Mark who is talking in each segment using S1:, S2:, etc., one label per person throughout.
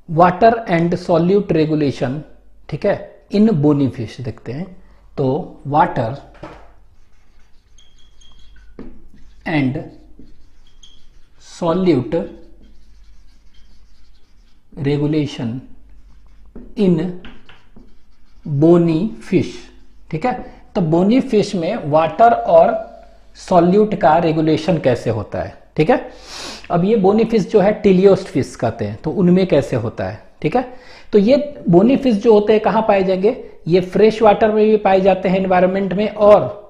S1: Water and solute regulation, ठीक है, इन bony fish देखते हैं। तो water and solute regulation in bony fish, ठीक है। तो बोनी फिश में वाटर और सॉल्यूट का रेगुलेशन कैसे होता है, ठीक है। अब ये बोनी फिश जो है टिलियोस्ट फिश कहते हैं, तो उनमें कैसे होता है, ठीक है। तो ये बोनी फिश जो होते हैं कहां पाए जाएंगे, ये फ्रेश वाटर में भी पाए जाते हैं एनवायरमेंट में, और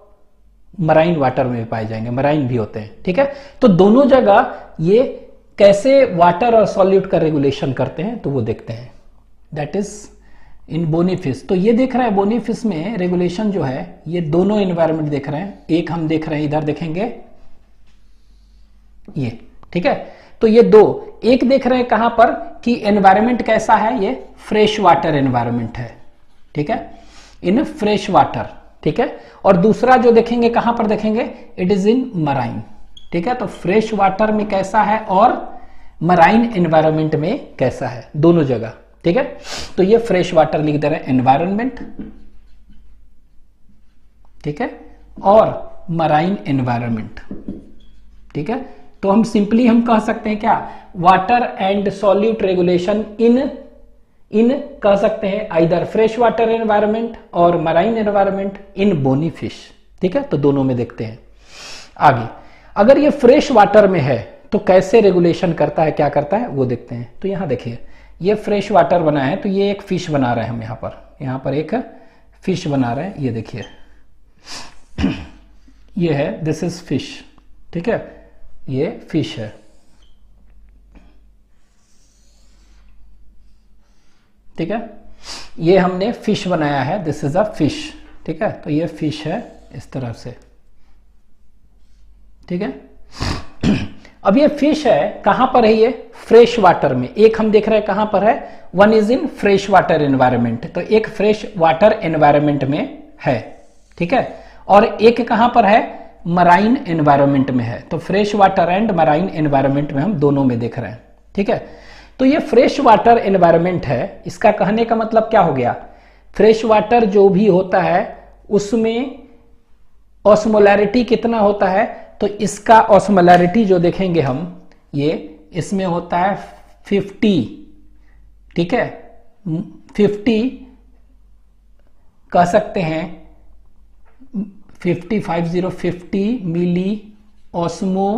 S1: मराइन वाटर में भी पाए जाएंगे, मराइन भी होते हैं, ठीक है। तो दोनों जगह ये कैसे वाटर और सॉल्यूट का रेगुलेशन करते हैं तो वो देखते हैं, that is in bony fish. तो ये देख रहे हैं बोनी फिश में रेगुलेशन जो है, ये दोनों एनवायरमेंट देख रहे हैं। एक हम देख रहे हैं, इधर देखेंगे ये, ठीक है। तो ये दो, एक देख रहे हैं कहां पर कि एनवायरमेंट कैसा है, ये फ्रेश वाटर एनवायरमेंट है, ठीक है, इन फ्रेश वाटर, ठीक है। और दूसरा जो देखेंगे कहां पर देखेंगे, इट इज इन मराइन, ठीक है। तो फ्रेश वाटर में कैसा है और मराइन एनवायरमेंट में कैसा है, दोनों जगह, ठीक है। तो ये फ्रेश वाटर लिख दे रहे हैं एनवायरमेंट, ठीक है, और मराइन एनवायरमेंट, ठीक है। तो हम सिंपली हम कह सकते हैं क्या, water and solute regulation in कह सकते हैं आइदर फ्रेश वाटर एनवायरमेंट और marine environment in bony fish, ठीक है। तो दोनों में देखते हैं। आगे अगर ये फ्रेश वाटर में है तो कैसे रेगुलेशन करता है, क्या करता है वो देखते हैं। तो यहां देखिए ये फ्रेश वाटर बना है, तो ये एक फिश बना रहे हैं हम यहां पर एक फिश बना रहे हैं, ये देखिए ये है, दिस इज फिश, ठीक है, ये फिश है, ठीक है। ये हमने फिश बनाया है, दिस इज अ फिश, ठीक है। तो ये फिश है इस तरह से, ठीक है। अब ये फिश है कहां पर है, ये फ्रेश वाटर में। एक हम देख रहे हैं कहां पर है, one is in fresh water environment, तो एक फ्रेश वाटर एनवायरमेंट में है, ठीक है। और एक कहां पर है, मराइन एनवायरमेंट में है। तो fresh water and marine environment में हम दोनों में देख रहे हैं, ठीक है। तो ये फ्रेश वाटर एनवायरमेंट है, इसका कहने का मतलब क्या हो गया, फ्रेश वाटर जो भी होता है उसमें ऑस्मोलैरिटी कितना होता है, तो इसका ऑस्मोलैरिटी जो देखेंगे हम, ये इसमें होता है 50, ठीक है, 50 कह सकते हैं 50 मिली ऑस्मो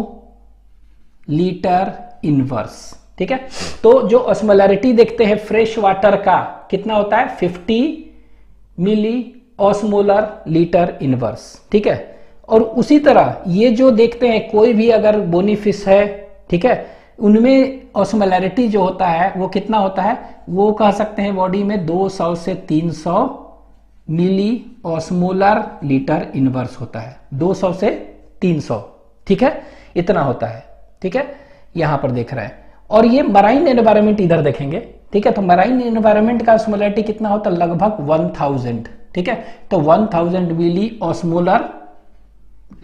S1: लीटर इनवर्स, ठीक है। तो जो ऑस्मोलैरिटी देखते हैं फ्रेश वाटर का कितना होता है, 50 मिली ऑस्मोलर लीटर इनवर्स, ठीक है। और उसी तरह ये जो देखते हैं कोई भी अगर बोनी फिश है, ठीक है, उनमें ऑस्मोलैरिटी जो होता है वो कितना होता है, वो कह सकते हैं बॉडी में 200 से 300 मिली ऑस्मोलर लीटर इनवर्स होता है, 200 से 300, ठीक है, इतना होता है, ठीक है, यहां पर देख रहे हैं। और ये मराइन एनवायरमेंट इधर देखेंगे, ठीक है। तो मराइन एनवायरमेंट का ऑस्मोलैरिटी कितना होता है, लगभग 1000, ठीक है। तो 1000 मिली ऑस्मोलर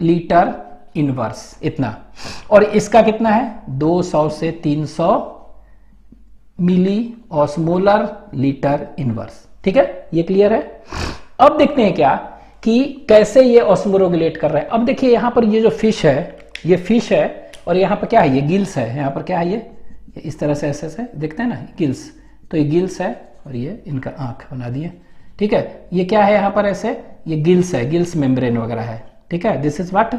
S1: लीटर इनवर्स इतना, और इसका कितना है 200 से 300 मिली ऑस्मोलर लीटर इनवर्स, ठीक है। ये क्लियर है। अब देखते हैं क्या कि कैसे ये ऑस्मोरेगुलेट कर रहा है। अब देखिए यहां पर ये जो फिश है, ये फिश है, और यहां पर क्या है, ये गिल्स है, यहां पर क्या है, ये इस तरह से ऐसे से देखते हैं ना, गिल्स, तो ये गिल्स है और ये इनका आंख बना दिए, ठीक है। ये क्या है यहां पर ऐसे, ये गिल्स है, गिल्स मेम्ब्रेन वगैरह है, ठीक है, this is what,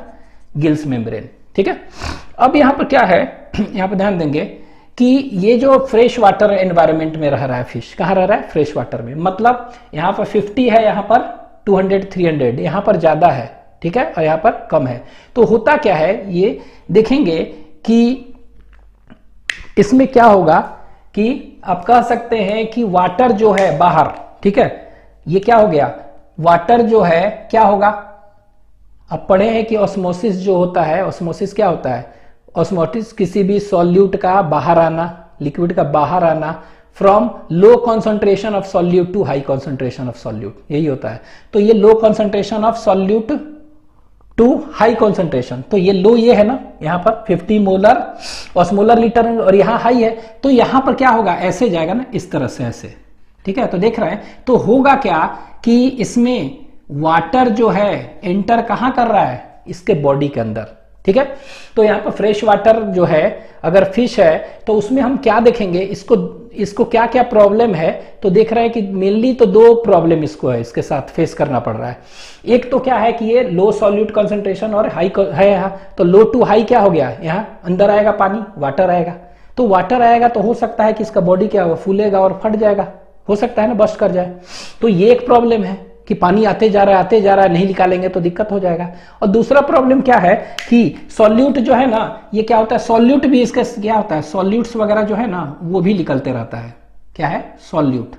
S1: gills membrane, ठीक है। अब यहां पर क्या है, यहां पर ध्यान देंगे कि ये जो फ्रेश वाटर एनवायरमेंट में रह रहा है फिश, कहां रह रहा है, फ्रेश वाटर में, मतलब यहां पर 50 है, यहां पर 200 300, यहां पर ज्यादा है, ठीक है, और यहां पर कम है। तो होता क्या है, ये देखेंगे कि इसमें क्या होगा कि आप कह सकते हैं कि वाटर जो है बाहर, ठीक है, ये क्या हो गया, वाटर जो है क्या होगा, अब पढ़े हैं कि ऑस्मोसिस जो होता है, ऑस्मोसिस क्या होता है, ऑस्मोसिस किसी भी सॉल्यूट का बाहर आना, लिक्विड का बाहर आना from low concentration of solute to high concentration of solute, यही होता है। तो ये low concentration of solute to high concentration. तो ये लो ये है ना, यहाँ पर 50 मोलर ऑस्मोलर लीटर और यहाँ हाई है, तो यहाँ पर क्या होगा, ऐसे जाएगा ना, इस तरह से ऐसे, ठीक है। तो देख रहे हैं, तो होगा क्या कि इसमें वाटर जो है एंटर कहाँ कर रहा है, इसके बॉडी के अंदर, ठीक है। तो यहाँ पर फ्रेश वाटर जो है, अगर फिश है तो उसमें हम क्या देखेंगे, इसको क्या क्या प्रॉब्लम है, तो देख रहे हैं कि मेनली तो दो प्रॉब्लम इसको है, इसके साथ फेस करना पड़ रहा है। एक तो क्या है कि ये लो सॉल्यूट कंसंट्रेशन और हाई है यहाँ, तो लो टू हाई क्या हो गया, यहाँ अंदर आएगा पानी, वाटर आएगा, तो वाटर आएगा तो हो सकता है कि इसका बॉडी क्या होगा, फूलेगा और फट जाएगा, हो सकता है ना, बस्ट कर जाए। तो ये एक प्रॉब्लम है कि पानी आते जा रहा है, नहीं निकालेंगे तो दिक्कत हो जाएगा। और दूसरा प्रॉब्लम क्या है कि सॉल्यूट जो है ना, ये क्या होता है, सॉल्यूट भी इसका क्या होता है, सॉल्यूट्स वगैरह जो है ना वो भी निकलते रहता है, क्या है, सॉल्यूट।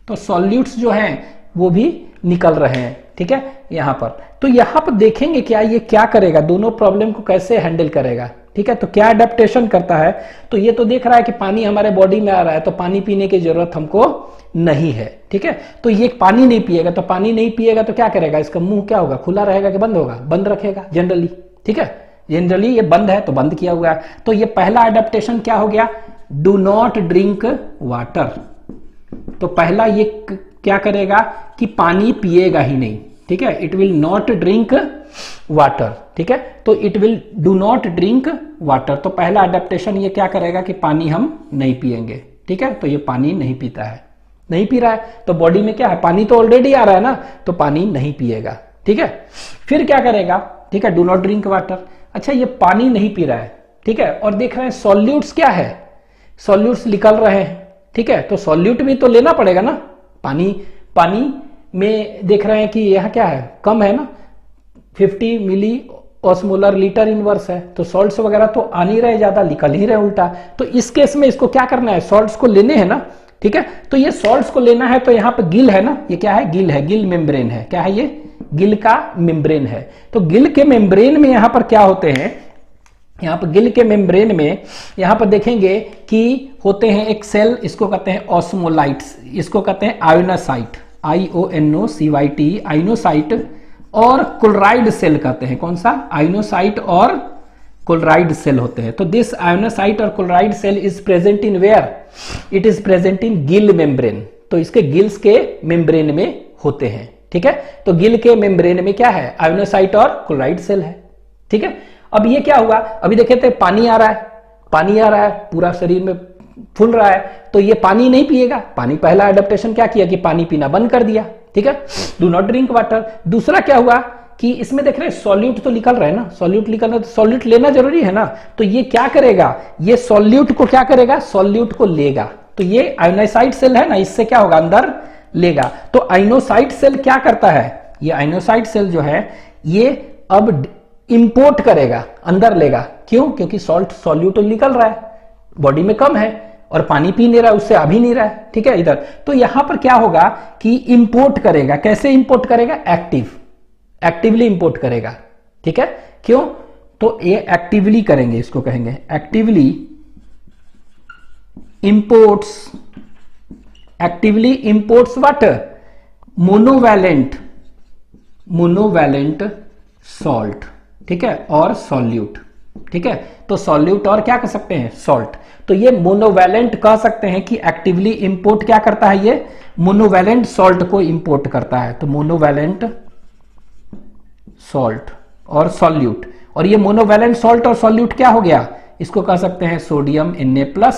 S1: तो सॉल्यूट्स जो हैं वो भी निकल रहे हैं, ठीक है, यहाँ पर। तो यहाँ पर देखेंगे क्या ये क्या करेगा, दोनों प्रॉब्लम को कैसे हैंडल करेगा, ठीक है। तो क्या अडेप्टेशन करता है, तो ये तो देख रहा है कि पानी हमारे बॉडी में आ रहा है, तो पानी पीने की जरूरत हमको नहीं है, ठीक है। तो ये पानी नहीं पिएगा, तो पानी नहीं पिएगा तो क्या करेगा, इसका मुंह क्या होगा, खुला रहेगा कि बंद होगा, बंद रखेगा जनरली, ठीक है। जनरली ये बंद है तो बंद किया हुआ है। तो ये पहला अडेप्टेशन क्या हो गया, डू नॉट ड्रिंक वाटर। तो पहला ये क्या करेगा कि पानी पिएगा ही नहीं, ठीक है, it will not drink water, ठीक है। तो it will do not drink water, तो पहला अडेप्टेशन ये क्या करेगा कि पानी हम नहीं पिएंगे, ठीक है। तो ये पानी नहीं पीता है, नहीं पी रहा है, तो बॉडी में क्या है, पानी तो ऑलरेडी आ रहा है ना, तो पानी नहीं पिएगा, ठीक है। फिर क्या करेगा, ठीक है, डू नॉट ड्रिंक वाटर। अच्छा, ये पानी नहीं पी रहा है, ठीक है, और देख रहे हैं सॉल्यूट्स क्या है, सॉल्यूट्स निकल रहे हैं, ठीक है। तो सॉल्यूट भी तो लेना पड़ेगा ना, पानी में देख रहे हैं कि यह क्या है, कम है ना, 50 मिली ऑस्मोलर लीटर इनवर्स है, तो सॉल्ट्स वगैरह तो आ नहीं रहे, ज्यादा निकल ही रहे उल्टा। तो इस केस में इसको क्या करना है, सॉल्ट्स को लेने हैं ना, ठीक है। तो ये सॉल्ट्स को लेना है, तो यहाँ पे गिल है ना, ये क्या है, गिल है, गिल मेम्ब्रेन है, क्या है ये, गिल का मेम्ब्रेन है। तो गिल के मेम्ब्रेन में यहाँ पर क्या होते हैं, यहाँ पर गिल के मेम्ब्रेन में यहाँ पर देखेंगे कि होते हैं एक सेल, इसको कहते हैं ऑस्मोलाइट्स, इसको कहते हैं आयोनोसाइट, IONOCYT, आयोनोसाइट, और क्लोराइड सेल कहते हैं, कौन सा, आयोनोसाइट और क्लोराइड सेल होते हैं। तो दिस आयोनोसाइट और chloride cell is present in where, it is present in gill membrane. तो इसके गिल्स के मेम्ब्रेन में होते हैं, ठीक है। तो गिल के मेम्ब्रेन में क्या है, आयोनोसाइट और क्लोराइड सेल है, ठीक है। अब ये क्या हुआ, अभी देखे थे पानी आ रहा है, पानी आ रहा है, पूरा शरीर में फूल रहा है, तो ये पानी नहीं पिएगा, पानी पहला एडेप्टेशन क्या किया कि पानी पीना बंद कर दिया, ठीक है, डू नॉट ड्रिंक वाटर। दूसरा क्या हुआ कि इसमें देख रहे हैं सॉल्यूट तो निकल रहा है ना, सॉल्यूट निकल रहा है, तो सॉल्यूट लेना जरूरी है ना, तो ये क्या करेगा, ये सॉल्यूट को क्या करेगा, सॉल्यूट को लेगा। तो ये आयोनोसाइट सेल है ना, इससे क्या होगा, अंदर लेगा। तो आयोनोसाइट सेल क्या करता है, ये आयोनोसाइट सेल जो है ये अब इंपोर्ट करेगा, अंदर लेगा, क्यों, क्योंकि सॉल्यूट निकल रहा है, बॉडी में कम है और पानी पी नहीं रहा है, उससे आ भी नहीं रहा है, ठीक है, इधर। तो यहां पर क्या होगा कि इंपोर्ट करेगा, कैसे इंपोर्ट करेगा, एक्टिवली इंपोर्ट करेगा, ठीक है, क्यों, तो ये एक्टिवली करेंगे, इसको कहेंगे actively imports what, monovalent salt, ठीक है, और सॉल्यूट, ठीक है। तो सॉल्यूट और क्या कह सकते हैं, सॉल्ट। तो ये मोनोवैलेंट कह सकते हैं कि एक्टिवली इंपोर्ट क्या करता है, ये मोनोवैलेंट सॉल्ट को इंपोर्ट करता है। तो मोनोवैलेंट सॉल्ट और सॉल्यूट, और ये मोनोवैलेंट सॉल्ट और सॉल्यूट क्या हो गया, इसको कह सकते हैं सोडियम Na+,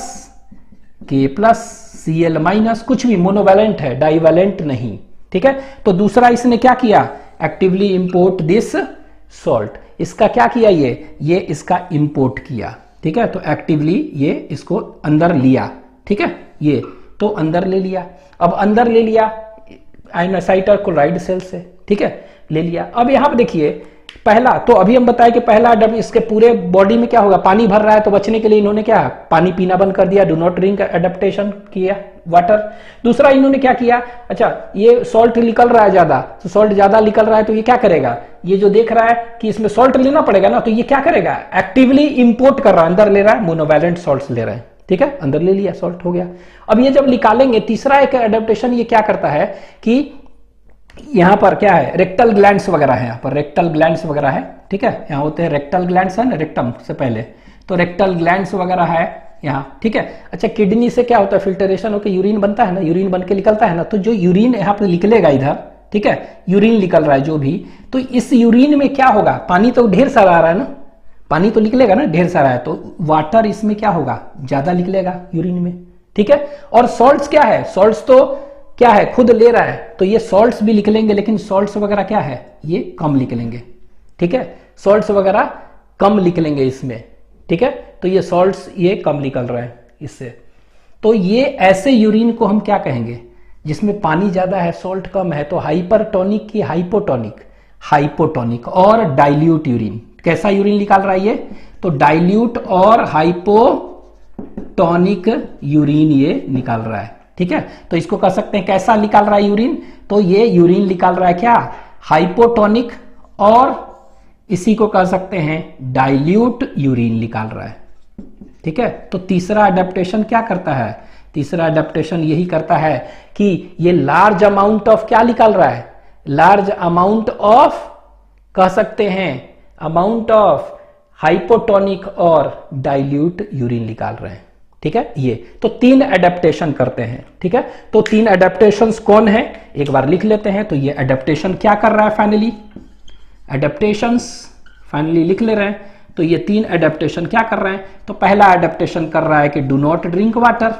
S1: K+, Cl-, कुछ भी मोनोवैलेंट है, डाइवैलेंट नहीं, ठीक है। तो दूसरा इसने क्या किया, एक्टिवली इंपोर्ट दिस सॉल्ट, इसका क्या किया, ये इसका इंपोर्ट किया, ठीक है। तो एक्टिवली ये इसको अंदर लिया, ठीक है, ये तो अंदर ले लिया। अब अंदर ले लिया आयोनोसाइट और क्लोराइड सेल से, ठीक है, ले लिया। अब यहां पर देखिए पहला, तो अभी हम बताए कि पहला इसके पूरे बॉडी में क्या होगा, पानी भर रहा है, तो बचने के लिए इन्होंने क्या, पानी पीना बंद कर दिया, डू नॉट ड्रिंक एडेप्टेशन किया, वाटर। दूसरा इन्होंने क्या किया, अच्छा ये सॉल्ट निकल रहा है ज्यादा, तो सॉल्ट ज्यादा निकल रहा है, तो ये क्या करेगा, ये जो देख रहा है कि इसमें सॉल्ट लेना पड़ेगा ना, तो ये क्या करेगा, एक्टिवली इंपोर्ट कर रहा है, अंदर ले रहा है, मोनोवैलेंट सॉल्ट्स ले रहे हैं, ठीक है, अंदर ले लिया, सॉल्ट हो गया। अब ये जब निकालेंगे, तीसरा एक एडेप्टेशन ये क्या करता है कि यहाँ पर क्या है, रेक्टल ग्लैंड्स वगैरह है, यहाँ पर रेक्टल ग्लैंड्स वगैरह है, ठीक है, यहाँ होते हैं रेक्टल ग्लैंड्स है ना, रेक्टम से पहले, तो रेक्टल ग्लैंड्स वगैरह है यहाँ, ठीक है। अच्छा, किडनी से क्या होता है, फिल्टरेशन होकर यूरिन बनता है ना, यूरिन बन के निकलता है ना, तो जो यूरिन यहाँ पर निकलेगा इधर, ठीक है, यूरिन निकल रहा है जो भी, तो इस यूरिन में क्या होगा, पानी तो ढेर सारा आ रहा है ना, पानी तो निकलेगा ना, ढेर सारा है, तो वाटर इसमें क्या होगा, ज्यादा निकलेगा यूरिन में, ठीक है। और सॉल्ट्स क्या है, सॉल्ट्स तो क्या है, खुद ले रहा है, तो ये सॉल्ट्स भी निकलेंगे, लेकिन सॉल्ट्स वगैरह क्या है, ये कम निकलेंगे, ठीक है, सॉल्ट्स वगैरह कम निकलेंगे इसमें, ठीक है, तो ये सॉल्ट्स ये कम निकल रहे हैं इससे। तो ये ऐसे यूरिन को हम क्या कहेंगे, जिसमें पानी ज्यादा है, सॉल्ट कम है, तो हाइपरटोनिक की हाइपोटोनिक, हाइपोटोनिक और डाइल्यूट यूरिन। कैसा यूरिन निकाल रहा है ये, तो डाइल्यूट और हाइपोटोनिक यूरिन ये निकाल रहा है, ठीक है। तो इसको कह सकते हैं कैसा निकाल रहा है यूरिन, तो ये यूरिन निकाल रहा है क्या, हाइपोटोनिक, और इसी को कह सकते हैं डाइल्यूट यूरिन निकाल रहा है, ठीक है। तो तीसरा अडेप्टेशन क्या करता है, तीसरा अडेप्टेशन यही करता है कि ये लार्ज अमाउंट ऑफ क्या निकाल रहा है, लार्ज अमाउंट ऑफ, कह सकते हैं अमाउंट ऑफ हाइपोटोनिक और डाइल्यूट यूरिन निकाल रहे हैं, ठीक है। ये तो 3 अडेप्टेशन करते हैं, ठीक है। तो 3 अडेप्टेशंस कौन है, एक बार लिख लेते हैं। तो ये अडेप्टेशन क्या कर रहा है, फाइनली अडेप्टेशंस फाइनली लिख ले रहे हैं। तो ये 3 अडेप्टेशन क्या कर रहे हैं, तो पहला अडेप्टेशन कर रहा है कि do not drink water,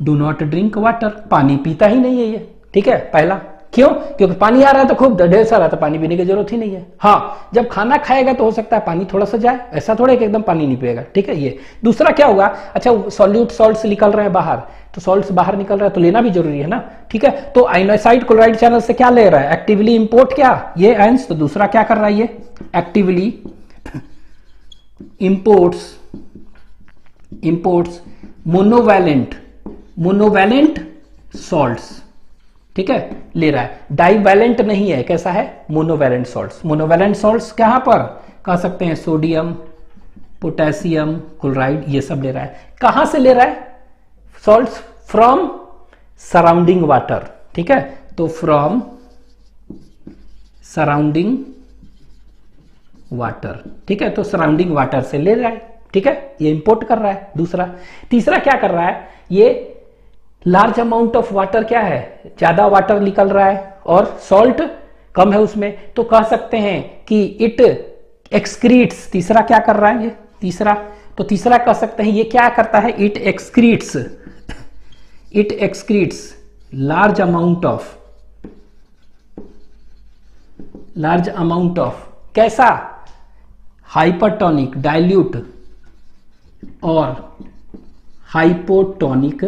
S1: do not drink water, पानी पीता ही नहीं है ये, ठीक है, पहला, क्यों, क्योंकि पानी आ रहा है तो खूब ढेर सारा, तो पानी पीने की जरूरत ही नहीं है। हाँ, जब खाना खाएगा तो हो सकता है पानी थोड़ा सा जाए, ऐसा थोड़ा कि एकदम पानी नहीं पिएगा, ठीक है। ये दूसरा क्या होगा, अच्छा सॉल्यूट सॉल्ट्स निकल रहे हैं बाहर, तो सॉल्ट्स बाहर निकल रहा है तो लेना भी जरूरी है ना, ठीक है। तो आइनोसाइड क्लोराइड चैनल से क्या ले रहा है, एक्टिवली इंपोर्ट क्या, ये आयंस, तो दूसरा क्या कर रहा है, ये एक्टिवली इंपोर्ट्स मोनोवैलेंट सॉल्ट्स, ठीक है, ले रहा है। डाइवैलेंट नहीं है, कैसा है, मोनोवैलेंट सॉल्ट्स। मोनोवैलेंट सॉल्ट्स कहां पर कह सकते हैं, सोडियम, पोटेशियम क्लोराइड, ये सब ले रहा है। कहां से ले रहा है सॉल्ट्स, फ्रॉम सराउंडिंग वाटर, ठीक है। तो फ्रॉम सराउंडिंग वाटर, ठीक है, तो सराउंडिंग वाटर से ले रहा है, ठीक है, ये इंपोर्ट कर रहा है दूसरा। तीसरा क्या कर रहा है, ये लार्ज अमाउंट ऑफ वाटर क्या है, ज्यादा वाटर निकल रहा है और सॉल्ट कम है उसमें, तो कह सकते हैं कि इट एक्सक्रीट्स, तीसरा क्या कर रहा है ये, तीसरा, तो तीसरा कह सकते हैं ये क्या करता है, it excretes large amount of कैसा, हाइपरटोनिक, डाइल्यूट और हाइपोटोनिक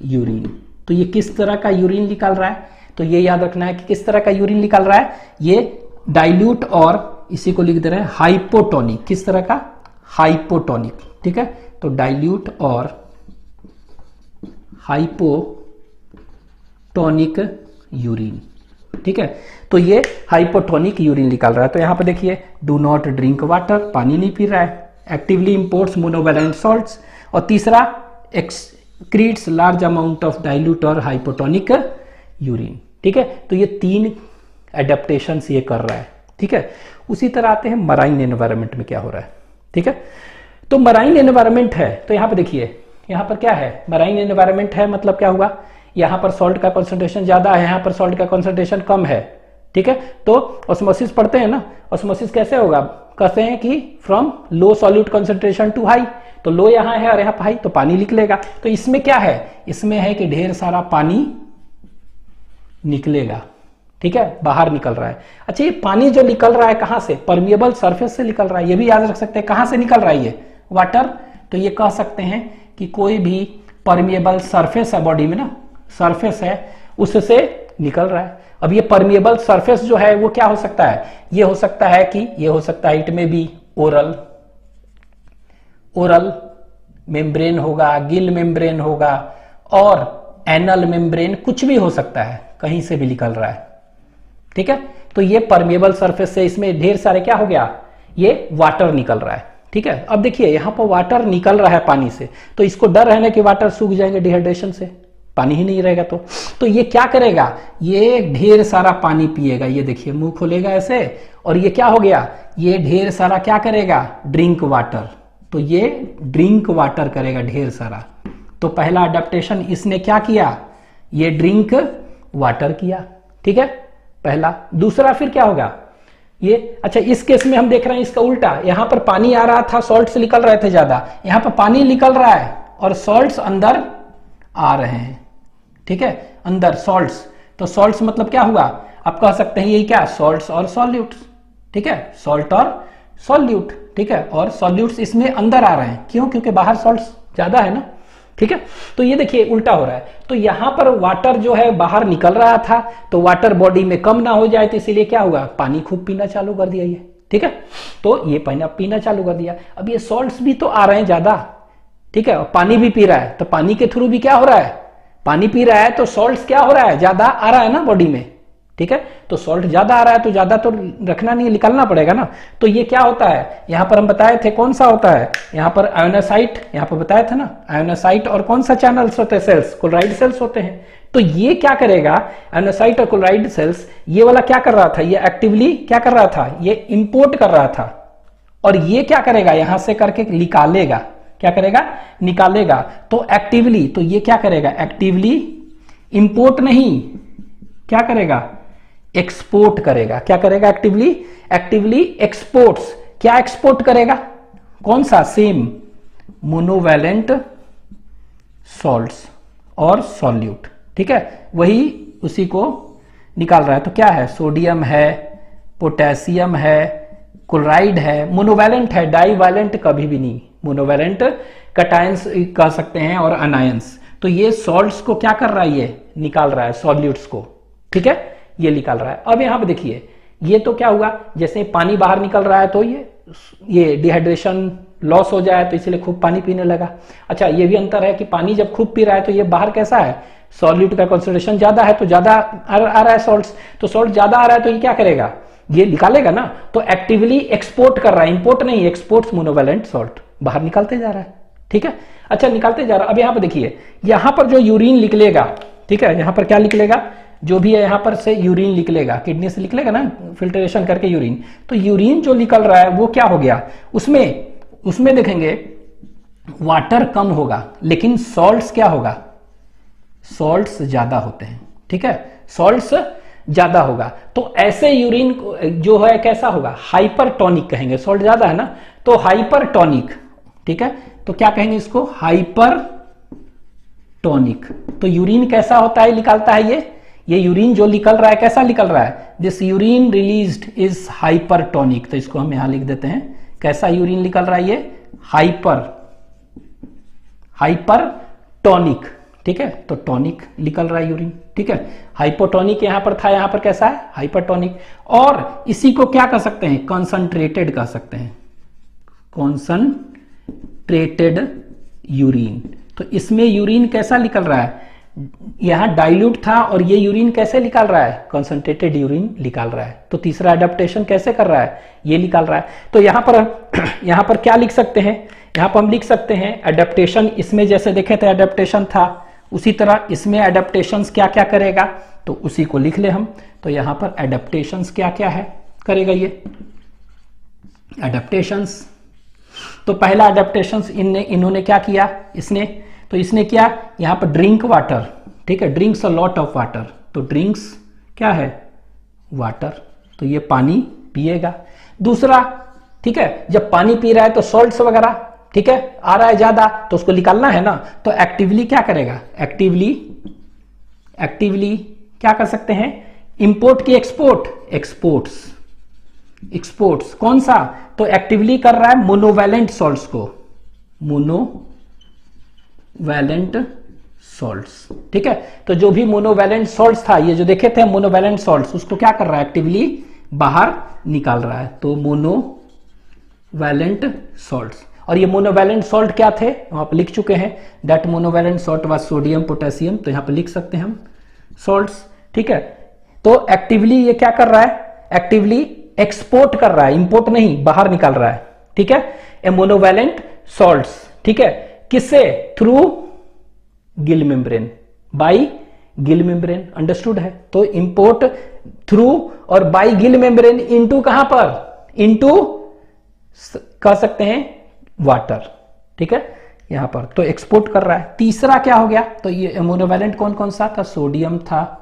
S1: यूरिन। तो ये किस तरह का यूरिन निकाल रहा है, तो ये याद रखना है कि किस तरह का यूरिन निकाल रहा है, ये डाइल्यूट और इसी को लिख दे रहे हैं हाइपोटोनिक, किस तरह का, हाइपोटोनिक, ठीक है। तो डाइल्यूट और हाइपोटोनिक यूरिन, ठीक है। तो ये हाइपोटोनिक यूरिन निकाल रहा है। तो यहां पर देखिए, डू नॉट ड्रिंक वाटर, पानी नहीं पी रहा है, एक्टिवली इंपोर्ट्स मोनोवैलेंट सॉल्ट्स, और तीसरा excretes large amount of dilute और हाइपोटोनिक यूरिन, ठीक है। तो ये 3 एडेप्टेशंस ये कर रहा है, ठीक है। उसी तरह आते हैं मराइन एनवायरनमेंट में क्या हो रहा है, ठीक है। तो मराइन एनवायरनमेंट है, तो यहां पर देखिए, यहां पर क्या है, मराइन एनवायरनमेंट है, मतलब क्या हुआ, यहां पर सॉल्ट का कंसंट्रेशन ज्यादा है, यहां पर सॉल्ट का कंसंट्रेशन कम है, ठीक है। तो ऑस्मोसिस पढ़ते हैं ना, ऑस्मोसिस कैसे होगा, कहते हैं कि from low solute concentration to high, तो लो यहां है और यहां पर हाई, तो पानी निकलेगा। तो इसमें क्या है, इसमें है कि ढेर सारा पानी निकलेगा, ठीक है, बाहर निकल रहा है। अच्छा, ये पानी जो निकल रहा है कहां से, परमिएबल सरफेस से निकल रहा है, ये भी याद रख सकते हैं, कहां से निकल रहा है ये, वाटर। तो ये कह सकते हैं कि कोई भी परमिएबल सरफेस है बॉडी में ना, सरफेस है, उससे निकल रहा है। अब ये परमिएबल सरफेस जो है वो क्या हो सकता है, ये हो सकता है कि ये हो सकता है, इट में भी ओरल मेम्ब्रेन होगा, गिल मेम्ब्रेन होगा, और एनल मेम्ब्रेन, कुछ भी हो सकता है, कहीं से भी निकल रहा है, ठीक है। तो ये परमिएबल सरफेस से इसमें ढेर सारे क्या हो गया, ये वाटर निकल रहा है, ठीक है। अब देखिए यहां पर वाटर निकल रहा है पानी से, तो इसको डर है ना कि वाटर सूख जाएंगे डिहाइड्रेशन से, पानी ही नहीं रहेगा तो ये क्या करेगा, ये ढेर सारा पानी पिएगा। ये देखिए मुंह खोलेगा ऐसे, और ये क्या हो गया, ये ढेर सारा क्या करेगा, ड्रिंक वाटर। तो ये ड्रिंक वाटर करेगा ढेर सारा। तो पहला अडेप्टेशन इसने क्या किया, ये ड्रिंक वाटर किया, ठीक है पहला। दूसरा फिर क्या होगा ये, अच्छा इस केस में हम देख रहे हैं इसका उल्टा, यहां पर पानी आ रहा था, सॉल्ट्स निकल रहे थे ज्यादा, यहां पर पानी निकल रहा है और सॉल्ट्स अंदर आ रहे हैं, ठीक है अंदर सॉल्ट्स। तो सॉल्ट्स मतलब क्या हुआ, आप कह सकते हैं ये क्या, सॉल्ट्स और सॉल्यूट्स, ठीक है सॉल्ट और सॉल्यूट, ठीक है। और सॉल्यूट्स इसमें अंदर आ रहे हैं, क्यों, क्योंकि बाहर सॉल्ट्स ज्यादा है ना, ठीक है। तो ये देखिए उल्टा हो रहा है। तो यहां पर वाटर जो है बाहर निकल रहा था, तो वाटर बॉडी में कम ना हो जाए, तो इसीलिए क्या हुआ, पानी खूब पीना चालू कर दिया ये, ठीक है। तो ये पीना चालू कर दिया। अब ये सॉल्ट्स भी तो आ रहे हैं ज्यादा, ठीक है, और पानी भी पी रहा है, तो पानी के थ्रू भी क्या हो रहा है, पानी पी रहा है, तो सॉल्ट्स क्या हो रहा है, ज्यादा आ रहा है ना बॉडी में, ठीक है। तो सॉल्ट ज्यादा आ रहा है तो ज्यादा तो रखना नहीं, निकालना पड़ेगा ना। तो ये क्या होता है, यहां पर हम बताए थे कौन सा होता है, यहां पर आयोनासाइट, यहां पर बताया था ना आयोनासाइट, और कौन सा चैनल्स होते हैं, सेल्स, क्लोराइड सेल्स होते हैं। तो ये क्या करेगा, आयोनासाइट और क्लोराइड सेल्स, ये वाला क्या कर रहा था, ये एक्टिवली क्या कर रहा था, ये इंपोर्ट कर रहा था, और ये क्या करेगा, यहां से करके निकालेगा, क्या करेगा, निकालेगा। तो एक्टिवली, तो ये क्या करेगा, एक्टिवली इंपोर्ट नहीं, क्या करेगा, एक्सपोर्ट करेगा। क्या करेगा, एक्टिवली एक्सपोर्ट्स। क्या एक्सपोर्ट करेगा, कौन सा, सेम मोनोवैलेंट सॉल्ट्स और सॉल्यूट, ठीक है, वही उसी को निकाल रहा है। तो क्या है, सोडियम है, पोटेशियम है, क्लोराइड है, मोनोवैलेंट है, डाईवैलेंट कभी भी नहीं, मोनोवैलेंट कैटायंस कह सकते हैं और अनायंस। तो ये सॉल्ट्स को क्या कर रहा है, ये निकाल रहा है, सॉल्यूट्स को, ठीक है, ये निकाल रहा है। अब यहां पे देखिए ये तो क्या हुआ, जैसे पानी बाहर निकल रहा है तो ये डिहाइड्रेशन लॉस हो जाए, तो इसलिए खूब पानी पीने लगा। अच्छा ये भी अंतर है कि पानी जब खूब पी रहा है तो ये बाहर कैसा है, सॉल्यूट का कंसंट्रेशन ज्यादा है, तो ज्यादा आ रहा है सॉल्ट्स, तो सॉल्ट ज्यादा आ रहा है तो ये क्या करेगा, ये निकालेगा ना। तो एक्टिवली एक्सपोर्ट कर रहा है, इंपोर्ट नहीं, एक्सपोर्ट्स मोनोवैलेंट सॉल्ट, बाहर निकालते जा रहा है, ठीक है। अच्छा निकालते जा रहा है। अब यहां पर देखिए, यहां पर जो यूरिन निकलेगा, ठीक है, यहां पर क्या निकलेगा, जो भी है यहां पर से यूरिन निकलेगा, किडनी से निकलेगा ना फिल्ट्रेशन करके यूरिन। तो यूरिन जो निकल रहा है वो क्या हो गया, उसमें देखेंगे वाटर कम होगा, लेकिन सॉल्ट्स क्या होगा, सॉल्ट्स ज्यादा होते हैं, ठीक है, सॉल्ट्स ज्यादा होगा। तो ऐसे यूरिन जो है कैसा होगा, हाइपरटोनिक कहेंगे, सॉल्ट ज्यादा है ना, तो हाइपरटोनिक, ठीक है। तो क्या कहेंगे इसको, हाइपरटोनिक। तो यूरिन कैसा होता है, निकालता है ये यूरिन जो निकल रहा है कैसा निकल रहा है, this urine released is hypertonic. तो इसको हम यहां लिख देते हैं, कैसा यूरिन निकल रहा है, ये हाइपरटोनिक, ठीक है। तो टॉनिक निकल रहा है यूरिन, ठीक है। हाइपोटोनिक यहां पर था, यहां पर कैसा है, हाइपरटोनिक। और इसी को क्या कह सकते हैं, कंसंट्रेटेड कह सकते हैं, कंसंट्रेटेड यूरिन। तो इसमें यूरिन कैसा निकल रहा है, यहां डाइल्यूट था और ये यूरिन कैसे निकाल रहा है, कंसंट्रेटेड यूरिन निकाल रहा है। तो तीसरा एडेप्टेशन कैसे कर रहा है, ये निकाल रहा है। तो यहां पर क्या लिख सकते हैं, यहां पर हम लिख सकते हैं एडेप्टेशन, इसमें जैसे देखे थे एडेप्टेशन था, उसी तरह इसमें एडेप्टेशंस क्या क्या करेगा, तो उसी को लिख ले हम। तो यहां पर एडेप्टेशंस क्या क्या है करेगा ये एडेप्टेशंस। तो पहला एडेप्टेशंस इन्होंने क्या किया, इसने क्या, यहां पर ड्रिंक वाटर, ठीक है, drinks a lot of water. तो ड्रिंक्स क्या है, वाटर, तो ये पानी पिएगा। दूसरा, ठीक है, जब पानी पी रहा है तो सॉल्ट्स वगैरह, ठीक है, आ रहा है ज्यादा, तो उसको निकालना है ना। तो एक्टिवली क्या करेगा, एक्टिवली क्या कर सकते हैं, इंपोर्ट की एक्सपोर्ट्स कौन सा, तो एक्टिवली कर रहा है मोनोवैलेंट सॉल्ट्स को, मोनोवैलेंट सॉल्ट्स, ठीक है। तो जो भी मोनोवैलेंट सॉल्ट्स था, ये जो देखे थे मोनोवैलेंट सॉल्ट्स, उसको क्या कर रहा है, एक्टिवली बाहर निकाल रहा है। तो मोनोवैलेंट सॉल्ट्स, और ये मोनोवैलेंट सॉल्ट क्या थे, वहां पर लिख चुके हैं, that monovalent salt was sodium potassium. तो यहां पर लिख सकते हैं हम सॉल्ट्स, ठीक है। तो एक्टिवली ये क्या कर रहा है, एक्टिवली एक्सपोर्ट कर रहा है, इंपोर्ट नहीं, बाहर निकाल रहा है, ठीक है, ए मोनोवैलेंट सॉल्ट्स, ठीक है, किससे, through Gill membrane, by Gill membrane, understood है। तो इंपोर्ट थ्रू और बाई गिल मेम्ब्रेन इनटू कहां पर, इनटू कह सकते हैं वाटर, ठीक है यहां पर, तो एक्सपोर्ट कर रहा है। तीसरा क्या हो गया, तो ये मोनोवैलेंट कौन कौन सा था, सोडियम था,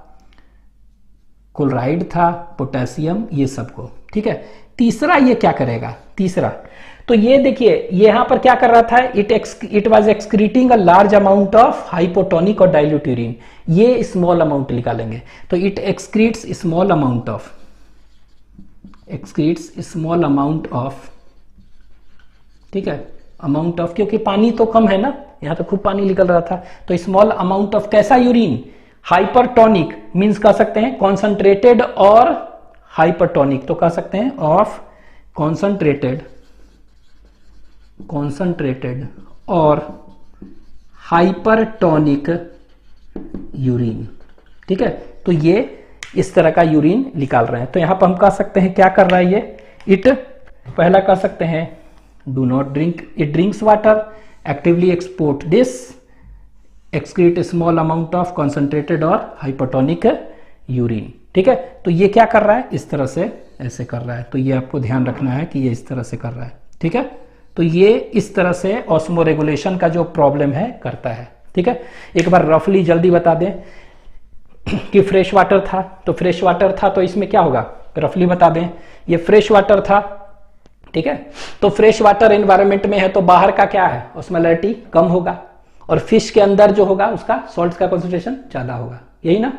S1: क्लोराइड था, पोटेशियम, ये सबको, ठीक है। तीसरा ये क्या करेगा, तीसरा तो ये देखिए यहां पर क्या कर रहा था, it was excreting a large amount of hypotonic और डाइल्यूट यूरिन, ये स्मॉल अमाउंट निकालेंगे, तो it excretes small amount of, excretes small amount of, ठीक है, अमाउंट ऑफ, क्योंकि पानी तो कम है ना, यहां तो खूब पानी निकल रहा था, तो स्मॉल अमाउंट ऑफ कैसा यूरिन, हाइपरटोनिक, मींस कह सकते हैं कॉन्सेंट्रेटेड और हाइपरटोनिक, तो कह सकते हैं ऑफ कॉन्सेंट्रेटेड और हाइपरटोनिक यूरिन, ठीक है। तो ये इस तरह का यूरिन निकाल रहे हैं। तो यहां पर हम कह सकते हैं क्या कर रहा है ये, इट पहला कह सकते हैं do not drink, it drinks water, actively export this, excrete small amount of concentrated और हाइपरटोनिक यूरिन, ठीक है। तो ये क्या कर रहा है, इस तरह से ऐसे कर रहा है, तो ये आपको ध्यान रखना है कि ये इस तरह से कर रहा है, ठीक है। तो ये इस तरह से ऑस्मो रेगुलेशन का जो प्रॉब्लम है करता है, ठीक है। एक बार रफली जल्दी बता दें कि फ्रेश वाटर था, तो फ्रेश वाटर था तो इसमें क्या होगा, रफली बता दें, ये फ्रेश वाटर था, ठीक है। तो फ्रेश वाटर एनवायरनमेंट में है तो बाहर का क्या है, ऑस्मोलैरिटी कम होगा, और फिश के अंदर जो होगा उसका सॉल्ट का कॉन्सेंट्रेशन ज्यादा होगा, यही ना,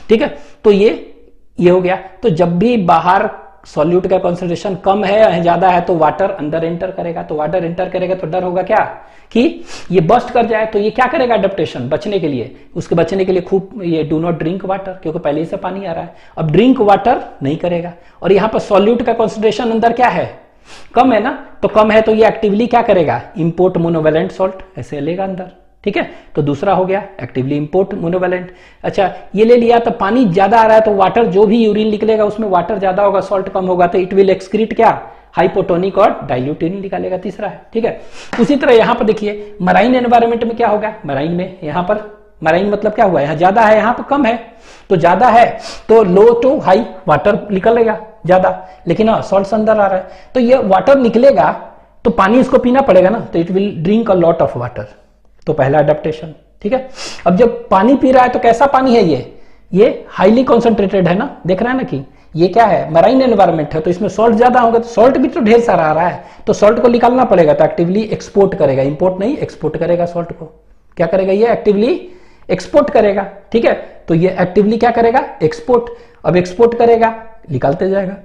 S1: ठीक है। तो ये हो गया। तो जब भी बाहर सॉल्यूट का कॉन्सेंट्रेशन कम है ज्यादा है तो वाटर अंदर एंटर करेगा, तो वाटर एंटर करेगा तो डर होगा क्या कि ये बस्ट कर जाए, तो ये क्या करेगा अडेप्टेशन बचने के लिए, उसके बचने के लिए खूब ये डू नॉट ड्रिंक वाटर, क्योंकि पहले ही से पानी आ रहा है, अब ड्रिंक वाटर नहीं करेगा। और यहां पर सॉल्यूट का कॉन्सेंट्रेशन अंदर क्या है, कम है ना, तो कम है तो ये एक्टिवली क्या करेगा, इंपोर्ट मोनोवैलेंट सॉल्ट ऐसे लेगा अंदर, ठीक है। तो दूसरा हो गया एक्टिवली इंपोर्ट मोनोवैलेंट। अच्छा ये ले लिया, तो पानी ज्यादा आ रहा है तो वाटर जो भी यूरिन निकलेगा उसमें वाटर ज्यादा होगा, सॉल्ट कम होगा, तो इट विल एक्सक्रीट क्या, हाइपोटोनिक और डाइल्यूट यूरिन निकालेगा, तीसरा है, ठीक है। उसी तरह यहां पर देखिए मराइन एनवायरनमेंट में क्या होगा, मराइन में यहां पर मराइन मतलब क्या हुआ, यहां ज्यादा है यहां पर कम है, तो ज्यादा है तो लो टू हाई वाटर निकलेगा ज्यादा, लेकिन हाँ सॉल्ट अंदर आ रहा है, तो ये वाटर निकलेगा तो पानी इसको पीना पड़ेगा ना, तो it will drink a lot of water, तो पहला अडेप्टेशन, ठीक है। अब जब पानी पी रहा है तो कैसा पानी है ये हाईली कॉन्सेंट्रेटेड है ना, देख रहा है ना कि ये क्या है, मराइन एनवायरनमेंट है, तो इसमें सॉल्ट ज्यादा होगा, तो सॉल्ट भी तो ढेर सारा आ रहा है, तो सॉल्ट को निकालना पड़ेगा, तो एक्टिवली एक्सपोर्ट करेगा, इंपोर्ट नहीं एक्सपोर्ट करेगा सॉल्ट को, क्या करेगा ये एक्टिवली एक्सपोर्ट करेगा, ठीक है। तो ये एक्टिवली क्या करेगा, एक्सपोर्ट, अब एक्सपोर्ट करेगा निकालते जाएगा।